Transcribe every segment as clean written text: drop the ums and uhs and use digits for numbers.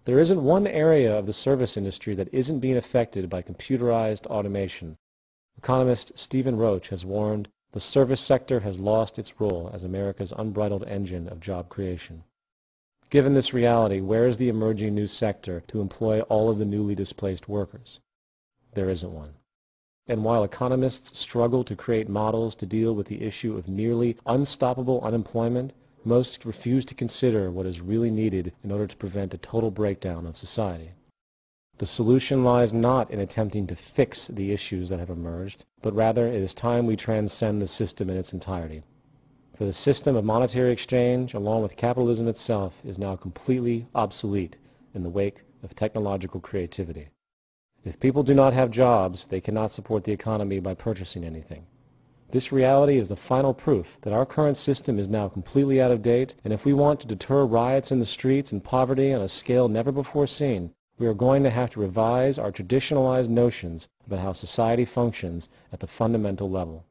There isn't one area of the service industry that isn't being affected by computerized automation. Economist Stephen Roach has warned the service sector has lost its role as America's unbridled engine of job creation. Given this reality, where is the emerging new sector to employ all of the newly displaced workers? There isn't one. And while economists struggle to create models to deal with the issue of nearly unstoppable unemployment, most refuse to consider what is really needed in order to prevent a total breakdown of society. The solution lies not in attempting to fix the issues that have emerged, but rather it is time we transcend the system in its entirety. For the system of monetary exchange, along with capitalism itself, is now completely obsolete in the wake of technological creativity. If people do not have jobs, they cannot support the economy by purchasing anything. This reality is the final proof that our current system is now completely out of date, and if we want to deter riots in the streets and poverty on a scale never before seen, we are going to have to revise our traditionalized notions about how society functions at the fundamental level.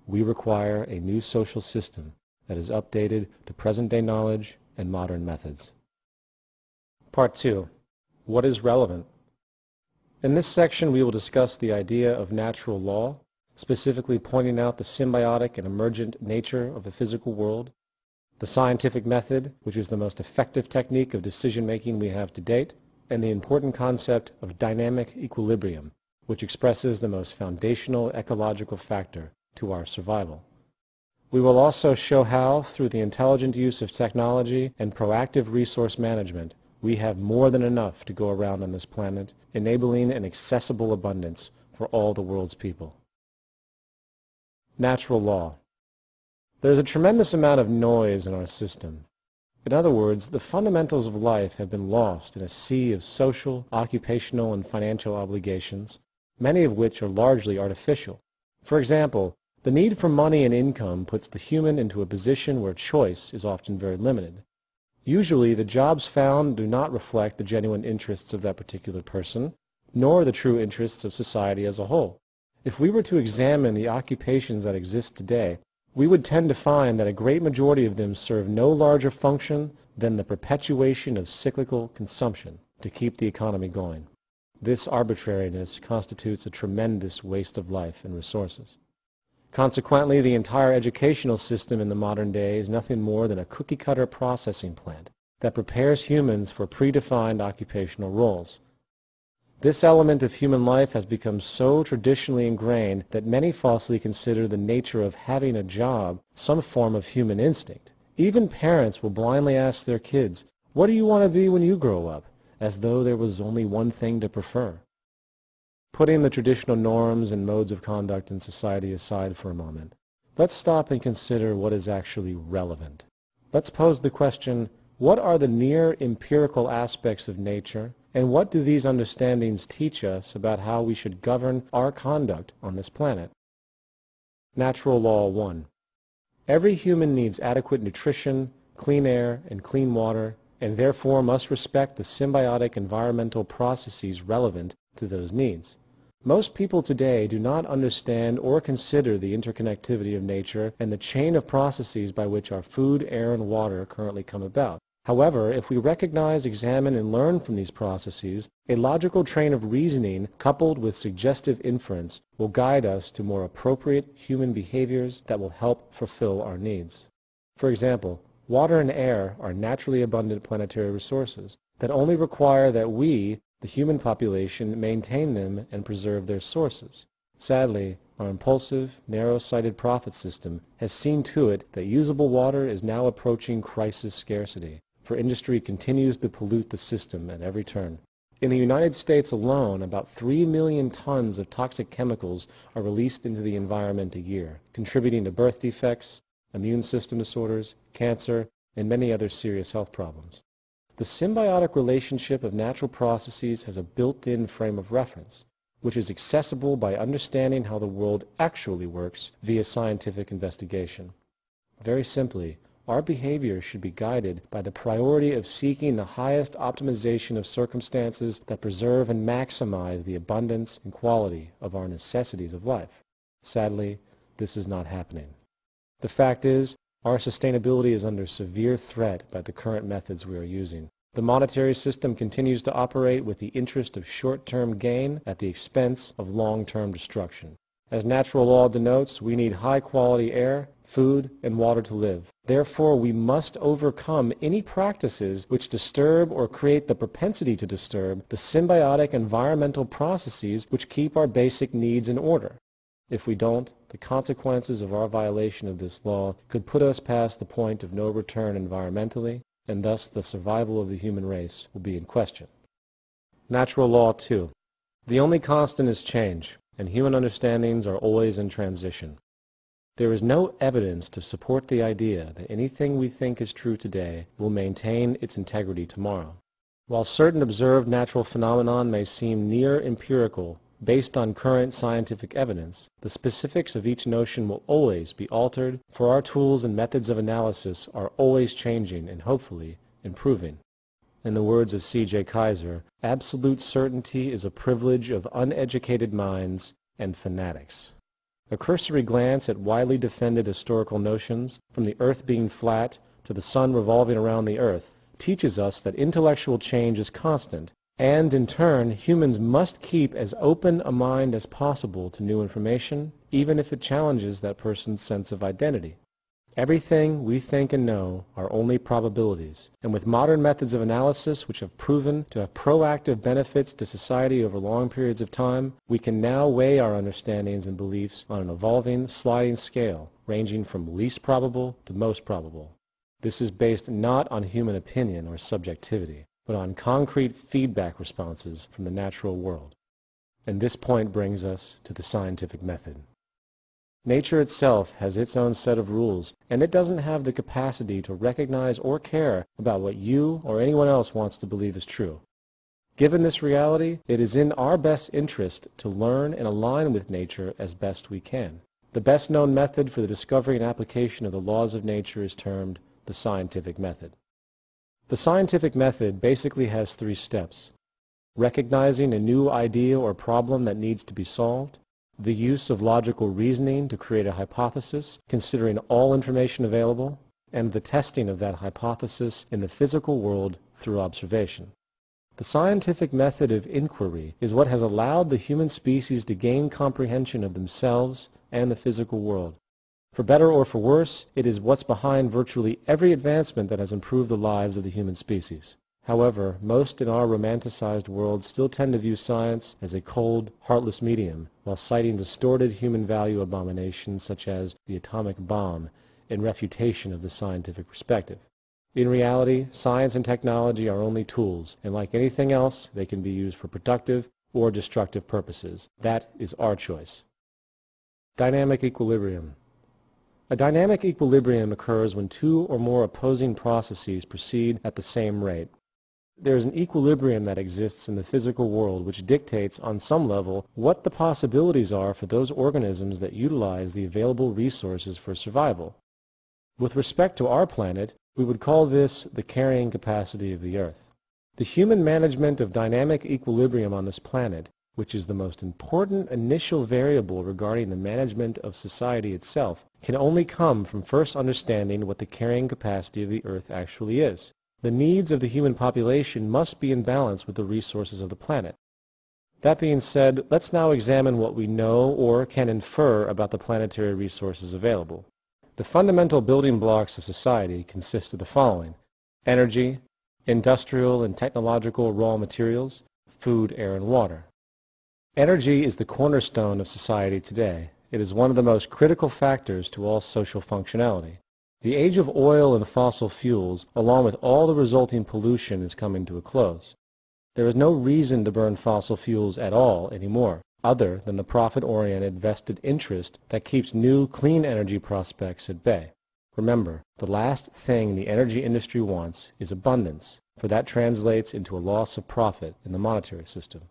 We require a new social system that is updated to present-day knowledge and modern methods. Part 2. What is relevant? In this section, we will discuss the idea of natural law, specifically pointing out the symbiotic and emergent nature of the physical world, the scientific method, which is the most effective technique of decision-making we have to date, and the important concept of dynamic equilibrium, which expresses the most foundational ecological factor to our survival. We will also show how, through the intelligent use of technology and proactive resource management, we have more than enough to go around on this planet, enabling an accessible abundance for all the world's people. Natural law. There is a tremendous amount of noise in our system. In other words, the fundamentals of life have been lost in a sea of social, occupational, and financial obligations, many of which are largely artificial. For example, the need for money and income puts the human into a position where choice is often very limited. Usually, the jobs found do not reflect the genuine interests of that particular person, nor the true interests of society as a whole. If we were to examine the occupations that exist today, we would tend to find that a great majority of them serve no larger function than the perpetuation of cyclical consumption to keep the economy going. This arbitrariness constitutes a tremendous waste of life and resources. Consequently, the entire educational system in the modern day is nothing more than a cookie-cutter processing plant that prepares humans for predefined occupational roles. This element of human life has become so traditionally ingrained that many falsely consider the nature of having a job some form of human instinct. Even parents will blindly ask their kids, "What do you want to be when you grow up?" as though there was only one thing to prefer. Putting the traditional norms and modes of conduct in society aside for a moment, let's stop and consider what is actually relevant. Let's pose the question, what are the near empirical aspects of nature, and what do these understandings teach us about how we should govern our conduct on this planet? Natural Law 1. Every human needs adequate nutrition, clean air, and clean water, and therefore must respect the symbiotic environmental processes relevant to those needs. Most people today do not understand or consider the interconnectivity of nature and the chain of processes by which our food, air, and water currently come about. However, if we recognize, examine, and learn from these processes, a logical train of reasoning coupled with suggestive inference will guide us to more appropriate human behaviors that will help fulfill our needs. For example, water and air are naturally abundant planetary resources that only require that we, the human population, maintain them and preserve their sources. Sadly, our impulsive, narrow-sighted profit system has seen to it that usable water is now approaching crisis scarcity, for industry continues to pollute the system at every turn. In the United States alone, about 3 million tons of toxic chemicals are released into the environment a year, contributing to birth defects, immune system disorders, cancer, and many other serious health problems. The symbiotic relationship of natural processes has a built-in frame of reference, which is accessible by understanding how the world actually works via scientific investigation. Very simply, our behavior should be guided by the priority of seeking the highest optimization of circumstances that preserve and maximize the abundance and quality of our necessities of life. Sadly, this is not happening. The fact is, our sustainability is under severe threat by the current methods we are using. The monetary system continues to operate with the interest of short-term gain at the expense of long-term destruction. As natural law denotes, we need high-quality air, food, and water to live. Therefore, we must overcome any practices which disturb or create the propensity to disturb the symbiotic environmental processes which keep our basic needs in order. If we don't, the consequences of our violation of this law could put us past the point of no return environmentally, and thus the survival of the human race will be in question. Natural law 2. The only constant is change, and human understandings are always in transition. There is no evidence to support the idea that anything we think is true today will maintain its integrity tomorrow. While certain observed natural phenomenon may seem near empirical, based on current scientific evidence, the specifics of each notion will always be altered, for our tools and methods of analysis are always changing and hopefully improving. In the words of C.J. Kaiser, absolute certainty is a privilege of uneducated minds and fanatics. A cursory glance at widely defended historical notions, from the earth being flat to the sun revolving around the earth, teaches us that intellectual change is constant, and in turn, humans must keep as open a mind as possible to new information, even if it challenges that person's sense of identity. Everything we think and know are only probabilities, and with modern methods of analysis which have proven to have proactive benefits to society over long periods of time, we can now weigh our understandings and beliefs on an evolving, sliding scale, ranging from least probable to most probable. This is based not on human opinion or subjectivity, but on concrete feedback responses from the natural world. And this point brings us to the scientific method. Nature itself has its own set of rules, and it doesn't have the capacity to recognize or care about what you or anyone else wants to believe is true. Given this reality, it is in our best interest to learn and align with nature as best we can. The best known method for the discovery and application of the laws of nature is termed the scientific method. The scientific method basically has 3 steps: recognizing a new idea or problem that needs to be solved, the use of logical reasoning to create a hypothesis, considering all information available, and the testing of that hypothesis in the physical world through observation. The scientific method of inquiry is what has allowed the human species to gain comprehension of themselves and the physical world. For better or for worse, it is what's behind virtually every advancement that has improved the lives of the human species. However, most in our romanticized world still tend to view science as a cold, heartless medium, while citing distorted human value abominations such as the atomic bomb in refutation of the scientific perspective. In reality, science and technology are only tools, and like anything else, they can be used for productive or destructive purposes. That is our choice. Dynamic equilibrium. A dynamic equilibrium occurs when 2 or more opposing processes proceed at the same rate. There is an equilibrium that exists in the physical world which dictates on some level what the possibilities are for those organisms that utilize the available resources for survival. With respect to our planet, we would call this the carrying capacity of the Earth. The human management of dynamic equilibrium on this planet, which is the most important initial variable regarding the management of society itself, can only come from first understanding what the carrying capacity of the Earth actually is. The needs of the human population must be in balance with the resources of the planet. That being said, let's now examine what we know or can infer about the planetary resources available. The fundamental building blocks of society consist of the following: energy, industrial and technological raw materials, food, air, and water. Energy is the cornerstone of society today. It is one of the most critical factors to all social functionality. The age of oil and fossil fuels, along with all the resulting pollution, is coming to a close. There is no reason to burn fossil fuels at all anymore, other than the profit-oriented vested interest that keeps new clean energy prospects at bay. Remember, the last thing the energy industry wants is abundance, for that translates into a loss of profit in the monetary system.